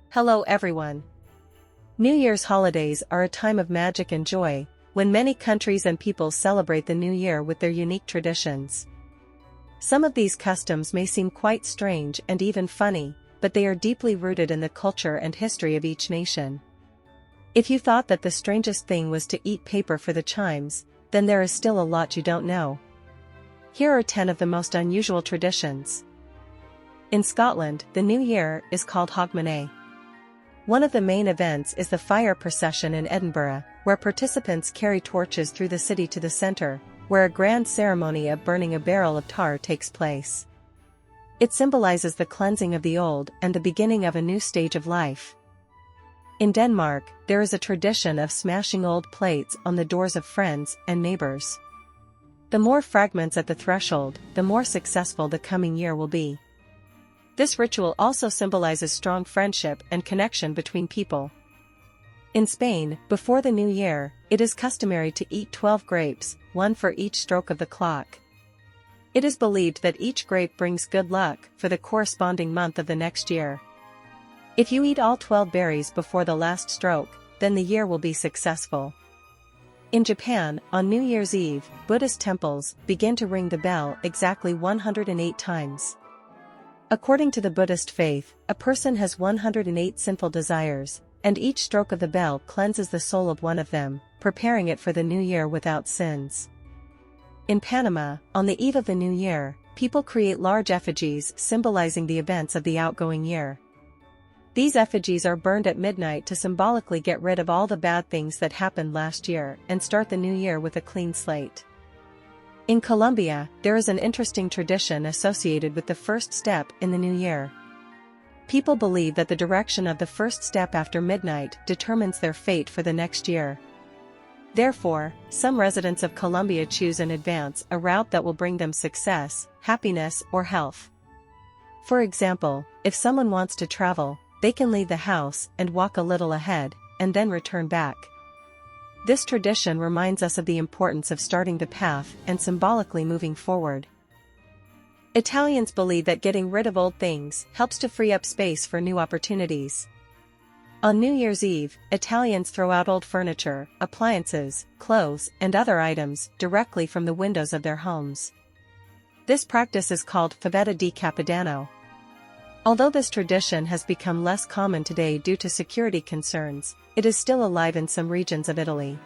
Hello everyone. New Year's holidays are a time of magic and joy, when many countries and peoples celebrate the new year with their unique traditions. Some of these customs may seem quite strange and even funny, but they are deeply rooted in the culture and history of each nation. If you thought that the strangest thing was to eat paper for the chimes, then there is still a lot you don't know. Here are 10 of the most unusual traditions. In Scotland, the New Year is called Hogmanay. One of the main events is the fire procession in Edinburgh, where participants carry torches through the city to the centre, where a grand ceremony of burning a barrel of tar takes place. It symbolizes the cleansing of the old and the beginning of a new stage of life. In Denmark, there is a tradition of smashing old plates on the doors of friends and neighbors. The more fragments at the threshold, the more successful the coming year will be. This ritual also symbolizes strong friendship and connection between people. In Spain, before the new year, it is customary to eat 12 grapes, one for each stroke of the clock. It is believed that each grape brings good luck for the corresponding month of the next year. If you eat all 12 berries before the last stroke, then the year will be successful. In Japan, on New Year's Eve, Buddhist temples begin to ring the bell exactly 108 times. According to the Buddhist faith, a person has 108 sinful desires, and each stroke of the bell cleanses the soul of one of them, preparing it for the new year without sins. In Panama, on the eve of the new year, people create large effigies symbolizing the events of the outgoing year. These effigies are burned at midnight to symbolically get rid of all the bad things that happened last year and start the new year with a clean slate. In Colombia, there is an interesting tradition associated with the first step in the new year. People believe that the direction of the first step after midnight determines their fate for the next year. Therefore, some residents of Colombia choose in advance a route that will bring them success, happiness, or health. For example, if someone wants to travel, they can leave the house and walk a little ahead, and then return back. This tradition reminds us of the importance of starting the path and symbolically moving forward. Italians believe that getting rid of old things helps to free up space for new opportunities. On New Year's Eve, Italians throw out old furniture, appliances, clothes, and other items directly from the windows of their homes. This practice is called Favetta di Capodanno. Although this tradition has become less common today due to security concerns, it is still alive in some regions of Italy.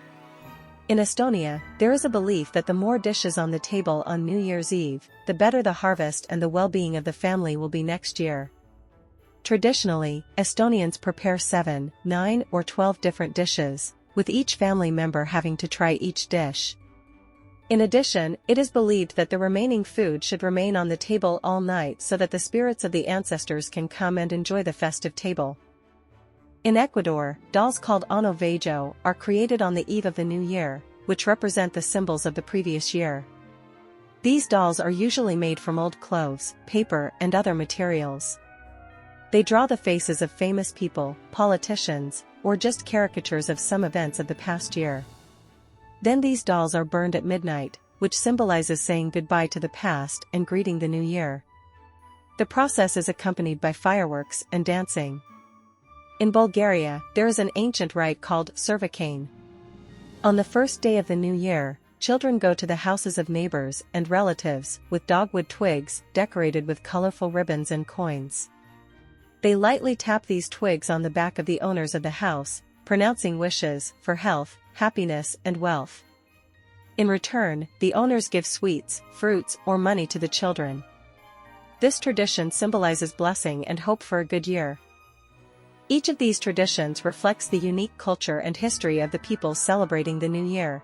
In Estonia, there is a belief that the more dishes on the table on New Year's Eve, the better the harvest and the well-being of the family will be next year. Traditionally, Estonians prepare 7, 9, or 12 different dishes, with each family member having to try each dish. In addition, it is believed that the remaining food should remain on the table all night so that the spirits of the ancestors can come and enjoy the festive table. In Ecuador, dolls called Ano Vejo are created on the eve of the new year, which represent the symbols of the previous year. These dolls are usually made from old clothes, paper, and other materials. They draw the faces of famous people, politicians, or just caricatures of some events of the past year. Then these dolls are burned at midnight, which symbolizes saying goodbye to the past and greeting the new year. The process is accompanied by fireworks and dancing. In Bulgaria, there is an ancient rite called Cervicane. On the first day of the new year, children go to the houses of neighbors and relatives with dogwood twigs decorated with colorful ribbons and coins. They lightly tap these twigs on the back of the owners of the house, pronouncing wishes for health, happiness, and wealth. In return, the owners give sweets, fruits, or money to the children. This tradition symbolizes blessing and hope for a good year. Each of these traditions reflects the unique culture and history of the people celebrating the new year.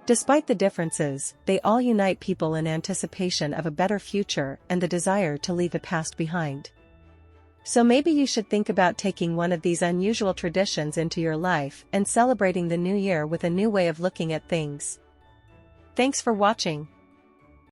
Despite the differences, they all unite people in anticipation of a better future and the desire to leave the past behind. So maybe you should think about taking one of these unusual traditions into your life and celebrating the new year with a new way of looking at things. Thanks for watching.